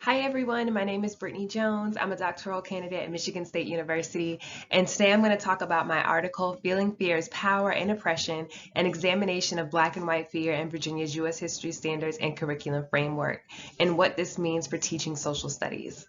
Hi everyone, my name is Brittany Jones. I'm a doctoral candidate at Michigan State University, and today I'm going to talk about my article, Feeling Fear's Power and Oppression, an examination of Black and White Fear in Virginia's U.S. History Standards and Curriculum Framework, and what this means for teaching social studies.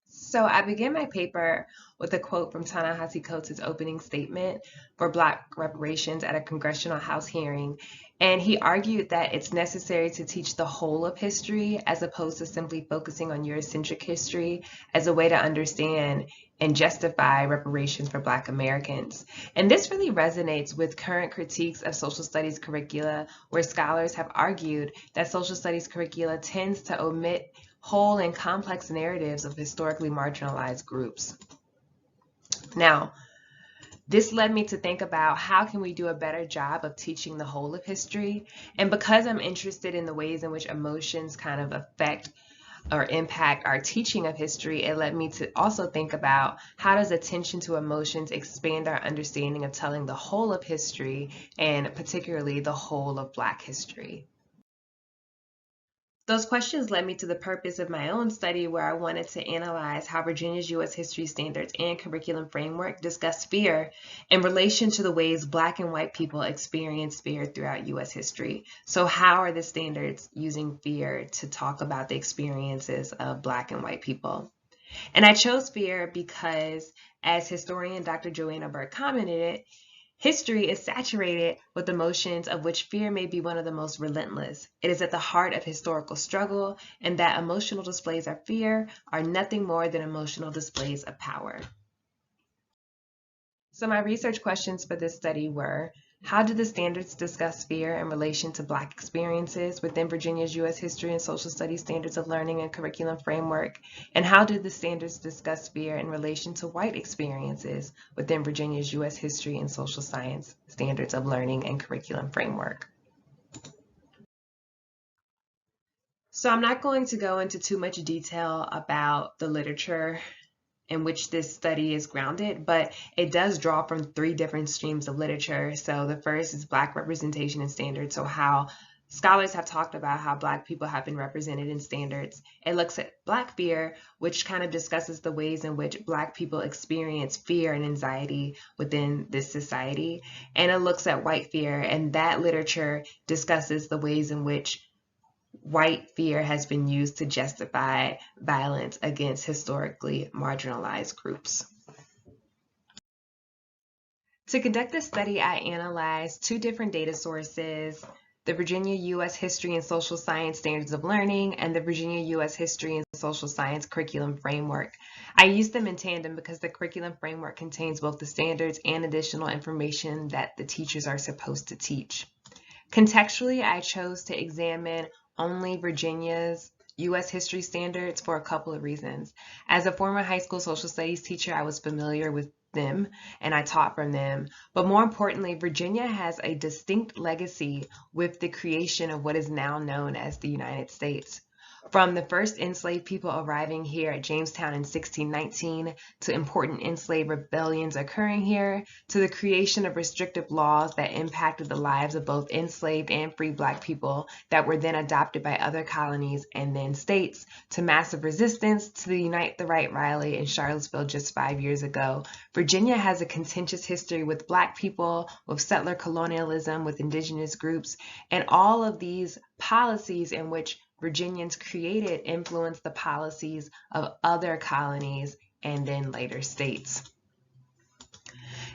So I begin my paper with a quote from Ta-Nehisi Coates' opening statement for Black reparations at a Congressional House hearing. And he argued that it's necessary to teach the whole of history as opposed to simply focusing on Eurocentric history as a way to understand and justify reparations for Black Americans. And this really resonates with current critiques of social studies curricula, where scholars have argued that social studies curricula tends to omit whole and complex narratives of historically marginalized groups. Now, this led me to think about how can we do a better job of teaching the whole of history. And because I'm interested in the ways in which emotions kind of affect or impact our teaching of history, it led me to also think about how does attention to emotions expand our understanding of telling the whole of history, and particularly the whole of Black history. Those questions led me to the purpose of my own study, where I wanted to analyze how Virginia's U.S. History Standards and Curriculum Framework discuss fear in relation to the ways Black and white people experience fear throughout U.S. history. So how are the standards using fear to talk about the experiences of Black and white people? And I chose fear because, as historian Dr. Joanna Burke commented, history is saturated with emotions, of which fear may be one of the most relentless. It is at the heart of historical struggle, and that emotional displays of fear are nothing more than emotional displays of power. So my research questions for this study were: how do the standards discuss fear in relation to Black experiences within Virginia's U.S. History and Social Studies Standards of Learning and Curriculum Framework? And how do the standards discuss fear in relation to white experiences within Virginia's U.S. History and Social Science Standards of Learning and Curriculum Framework? So I'm not going to go into too much detail about the literature in which this study is grounded, but it does draw from three different streams of literature. So the first is Black representation and standards, so how scholars have talked about how Black people have been represented in standards. It looks at Black fear, which kind of discusses the ways in which Black people experience fear and anxiety within this society. And it looks at white fear, and that literature discusses the ways in which white fear has been used to justify violence against historically marginalized groups. To conduct this study, I analyzed two different data sources: the Virginia U.S. History and Social Science Standards of Learning and the Virginia U.S. History and Social Science Curriculum Framework. I used them in tandem because the curriculum framework contains both the standards and additional information that the teachers are supposed to teach. Contextually, I chose to examine only Virginia's U.S. history standards for a couple of reasons. As a former high school social studies teacher, I was familiar with them and I taught from them. But more importantly, Virginia has a distinct legacy with the creation of what is now known as the United States. From the first enslaved people arriving here at Jamestown in 1619, to important enslaved rebellions occurring here, to the creation of restrictive laws that impacted the lives of both enslaved and free Black people that were then adopted by other colonies and then states, to massive resistance to the Unite the Right rally in Charlottesville just 5 years ago. Virginia has a contentious history with Black people, with settler colonialism, with indigenous groups, and all of these policies in which Virginians created influenced the policies of other colonies and then later states.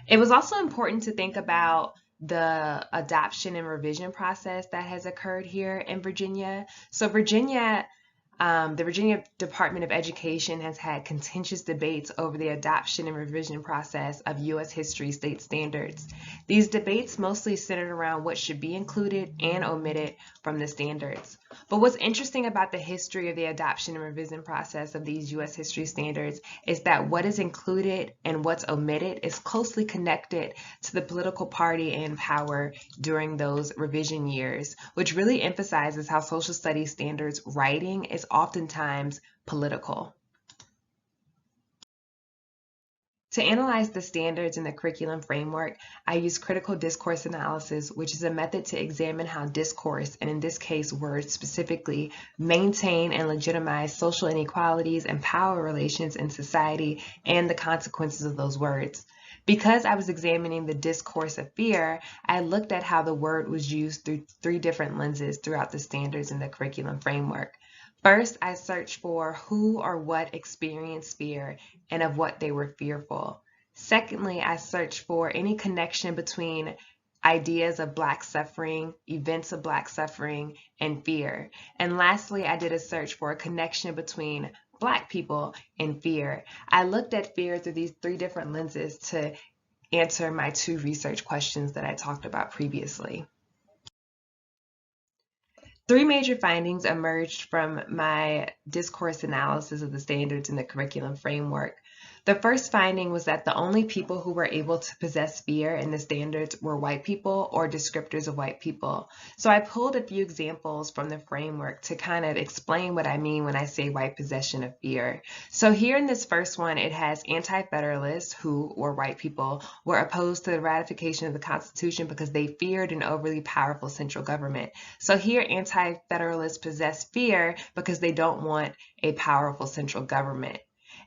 It was also important to think about the adoption and revision process that has occurred here in Virginia. So the Virginia Department of Education has had contentious debates over the adoption and revision process of U.S. history state standards. These debates mostly centered around what should be included and omitted from the standards. But what's interesting about the history of the adoption and revision process of these U.S. history standards is that what is included and what's omitted is closely connected to the political party in power during those revision years, which really emphasizes how social studies standards writing is oftentimes political. To analyze the standards in the curriculum framework, I use critical discourse analysis, which is a method to examine how discourse, and in this case words specifically, maintain and legitimize social inequalities and power relations in society and the consequences of those words. Because I was examining the discourse of fear, I looked at how the word was used through 3 different lenses throughout the standards in the curriculum framework. First, I searched for who or what experienced fear and of what they were fearful. Secondly, I searched for any connection between ideas of Black suffering, events of Black suffering, and fear. And lastly, I did a search for a connection between Black people and fear. I looked at fear through these 3 different lenses to answer my 2 research questions that I talked about previously. 3 major findings emerged from my discourse analysis of the standards in the curriculum framework. The first finding was that the only people who were able to possess fear in the standards were white people or descriptors of white people. So I pulled a few examples from the framework to kind of explain what I mean when I say white possession of fear. So here in this first one, it has anti-federalists who, or white people, were opposed to the ratification of the Constitution because they feared an overly powerful central government. So here, anti-federalists possess fear because they don't want a powerful central government.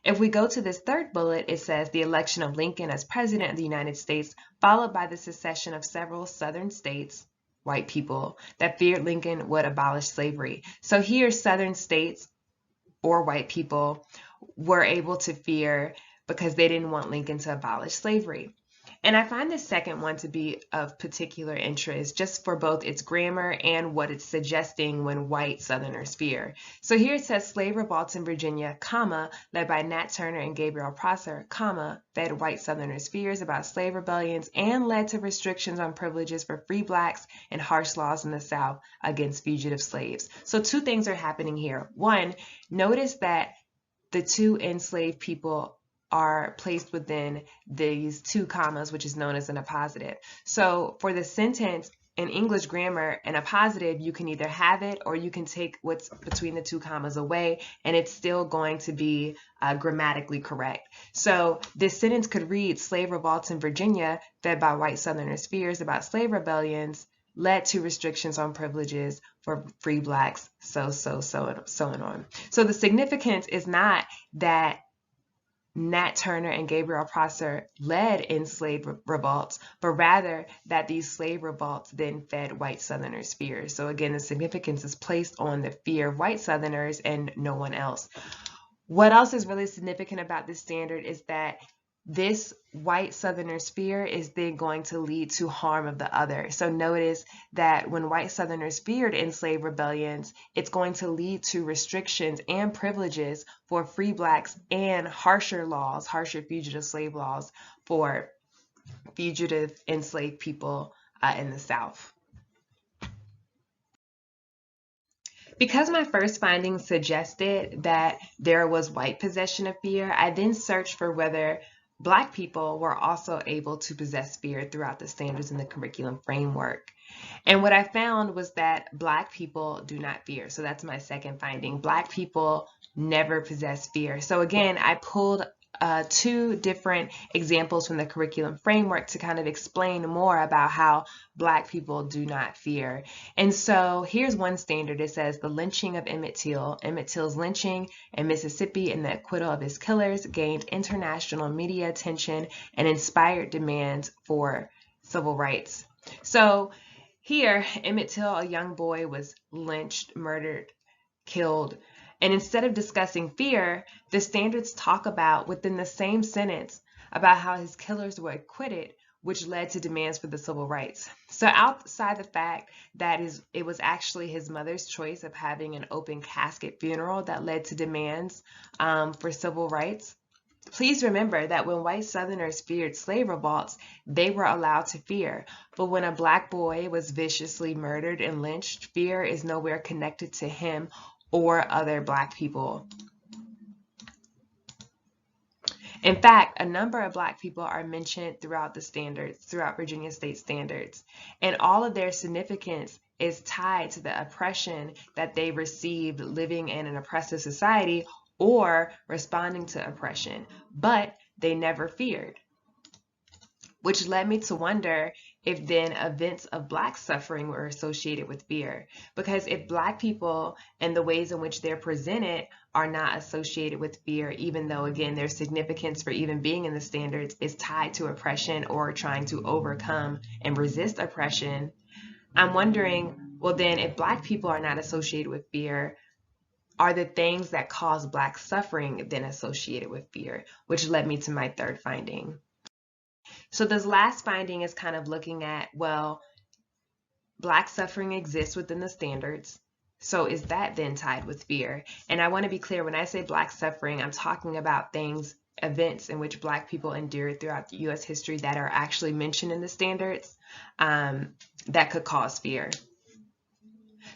If we go to this third bullet, it says the election of Lincoln as president of the United States, followed by the secession of several southern states, white people, that feared Lincoln would abolish slavery. So here, southern states or white people were able to fear because they didn't want Lincoln to abolish slavery. And I find the second one to be of particular interest just for both its grammar and what it's suggesting when white Southerners fear. So here it says slave revolts in Virginia, comma, led by Nat Turner and Gabriel Prosser, comma, fed white Southerners fears about slave rebellions and led to restrictions on privileges for free Blacks and harsh laws in the South against fugitive slaves. So 2 things are happening here. One, notice that the 2 enslaved people are placed within these 2 commas, which is known as an appositive. So for the sentence in English grammar, an appositive, you can either have it or you can take what's between the 2 commas away, and it's still going to be grammatically correct. So this sentence could read, slave revolts in Virginia, fed by white Southerners' fears about slave rebellions, led to restrictions on privileges for free Blacks, so on. So the significance is not that Nat Turner and Gabriel Prosser led in slave revolts, but rather that these slave revolts then fed white Southerners' fears. So again, the significance is placed on the fear of white Southerners and no one else. What else is really significant about this standard is that this white Southerners' fear is then going to lead to harm of the other. So notice that when white Southerners feared in slave rebellions, it's going to lead to restrictions and privileges for free Blacks and harsher laws, harsher fugitive slave laws for fugitive enslaved people in the South. Because my first findings suggested that there was white possession of fear, I then searched for whether Black people were also able to possess fear throughout the standards in the curriculum framework. And what I found was that Black people do not fear. So that's my second finding. Black people never possess fear. So again, I pulled 2 different examples from the curriculum framework to kind of explain more about how Black people do not fear. And so here's one standard. It says the lynching of Emmett Till. Emmett Till's lynching in Mississippi and the acquittal of his killers gained international media attention and inspired demands for civil rights. So here, Emmett Till, a young boy, was lynched, murdered, killed. And instead of discussing fear, the standards talk about within the same sentence about how his killers were acquitted, which led to demands for the civil rights. So outside the fact that it was actually his mother's choice of having an open casket funeral that led to demands for civil rights, please remember that when white Southerners feared slave revolts, they were allowed to fear. But when a Black boy was viciously murdered and lynched, fear is nowhere connected to him or other Black people. In fact, a number of Black people are mentioned throughout the standards, throughout Virginia state standards, and all of their significance is tied to the oppression that they received living in an oppressive society or responding to oppression. But they never feared. Which led me to wonder if then events of Black suffering were associated with fear. Because if Black people and the ways in which they're presented are not associated with fear, even though, again, their significance for even being in the standards is tied to oppression or trying to overcome and resist oppression, I'm wondering, well, then if Black people are not associated with fear, are the things that cause Black suffering then associated with fear? Which led me to my third finding. So this last finding is kind of looking at, well, Black suffering exists within the standards. So is that then tied with fear? And I want to be clear, when I say Black suffering, I'm talking about things, events in which Black people endured throughout the U.S. history that are actually mentioned in the standards that could cause fear.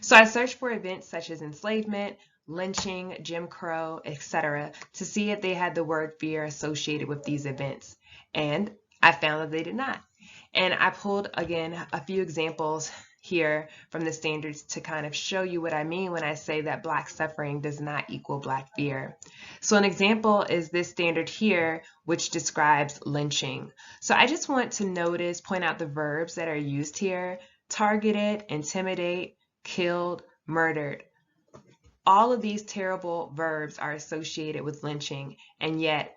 So I searched for events such as enslavement, lynching, Jim Crow, etc., to see if they had the word fear associated with these events. And I found that they did not. And I pulled, again, a few examples here from the standards to kind of show you what I mean when I say that Black suffering does not equal Black fear. So an example is this standard here, which describes lynching. So I just want to point out the verbs that are used here: targeted, intimidate, killed, murdered. All of these terrible verbs are associated with lynching, and yet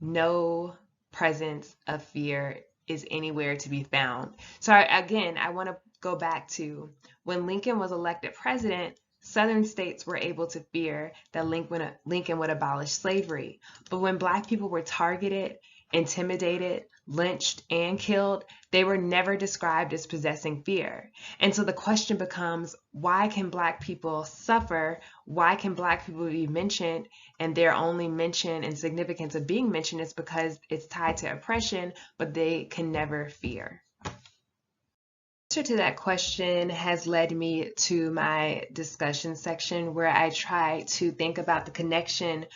no presence of fear is anywhere to be found. So again, I want to go back to when Lincoln was elected president, Southern states were able to fear that Lincoln would abolish slavery. But when Black people were targeted, intimidated, lynched, and killed, they were never described as possessing fear. And so the question becomes, why can Black people suffer? Why can Black people be mentioned? And their only mention and significance of being mentioned is because it's tied to oppression, but they can never fear. The answer to that question has led me to my discussion section, where I try to think about the connection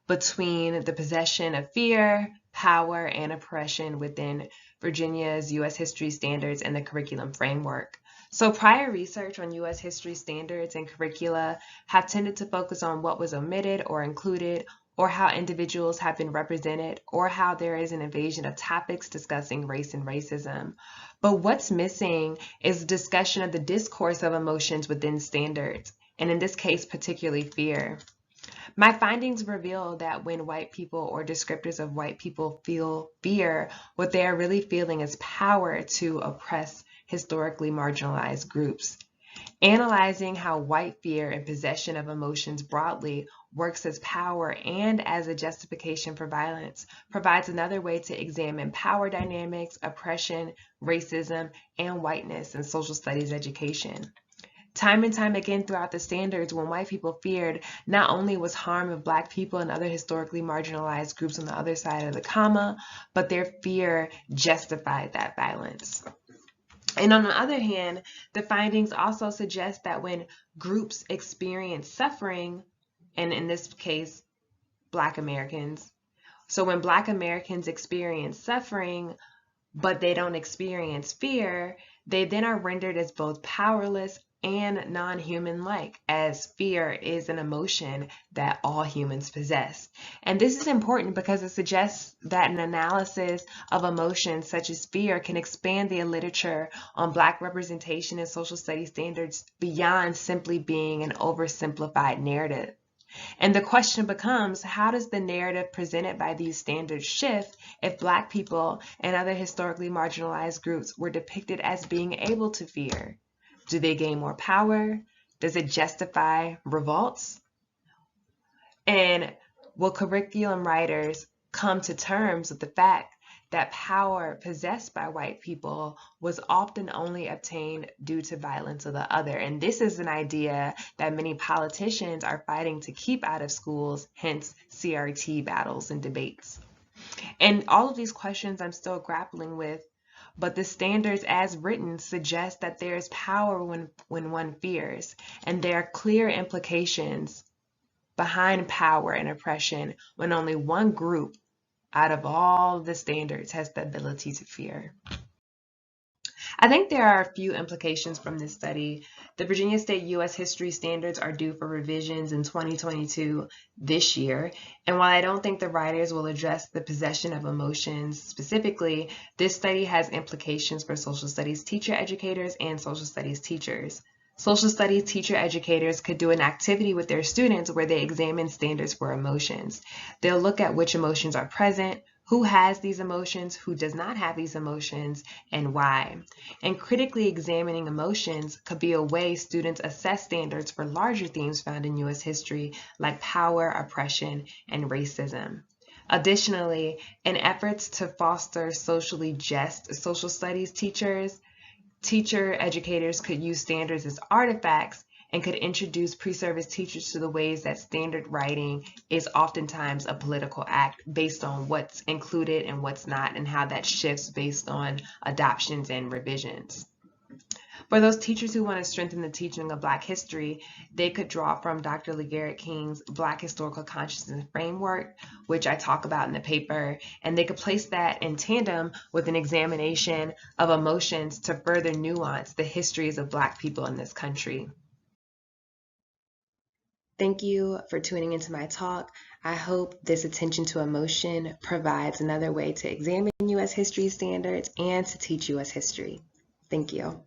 between the possession of fear, power, and oppression within Virginia's U.S. history standards and the curriculum framework. So prior research on U.S. history standards and curricula have tended to focus on what was omitted or included, or how individuals have been represented, or how there is an invasion of topics discussing race and racism. But what's missing is discussion of the discourse of emotions within standards, and in this case, particularly fear. My findings reveal that when white people or descriptors of white people feel fear, what they are really feeling is power to oppress historically marginalized groups. Analyzing how white fear and possession of emotions broadly works as power and as a justification for violence provides another way to examine power dynamics, oppression, racism, and whiteness in social studies education. Time and time again throughout the standards, when white people feared, not only was harm of Black people and other historically marginalized groups on the other side of the comma, but their fear justified that violence. And on the other hand, the findings also suggest that when groups experience suffering, and in this case, Black Americans, so when Black Americans experience suffering, but they don't experience fear, they then are rendered as both powerless and non-human-like, as fear is an emotion that all humans possess. And this is important because it suggests that an analysis of emotions such as fear can expand the literature on Black representation and social studies standards beyond simply being an oversimplified narrative. And the question becomes, how does the narrative presented by these standards shift if Black people and other historically marginalized groups were depicted as being able to fear? Do they gain more power? Does it justify revolts? And will curriculum writers come to terms with the fact that power possessed by white people was often only obtained due to violence of the other? And this is an idea that many politicians are fighting to keep out of schools, hence CRT battles and debates. And all of these questions I'm still grappling with, but the standards as written suggest that there is power when one fears, and there are clear implications behind power and oppression when only one group out of all the standards has the ability to fear. I think there are a few implications from this study. The Virginia State U.S. History Standards are due for revisions in 2022 this year, and while I don't think the writers will address the possession of emotions specifically, this study has implications for social studies teacher educators and social studies teachers. Social studies teacher educators could do an activity with their students where they examine standards for emotions. They'll look at which emotions are present, who has these emotions, who does not have these emotions, and why. And critically examining emotions could be a way students assess standards for larger themes found in U.S. history like power, oppression, and racism. Additionally, in efforts to foster socially just social studies teacher educators could use standards as artifacts and could introduce pre-service teachers to the ways that standard writing is oftentimes a political act based on what's included and what's not, and how that shifts based on adoptions and revisions. For those teachers who want to strengthen the teaching of Black history, they could draw from Dr. LeGarrette King's Black Historical Consciousness Framework, which I talk about in the paper, and they could place that in tandem with an examination of emotions to further nuance the histories of Black people in this country. Thank you for tuning into my talk. I hope this attention to emotion provides another way to examine U.S. history standards and to teach U.S. history. Thank you.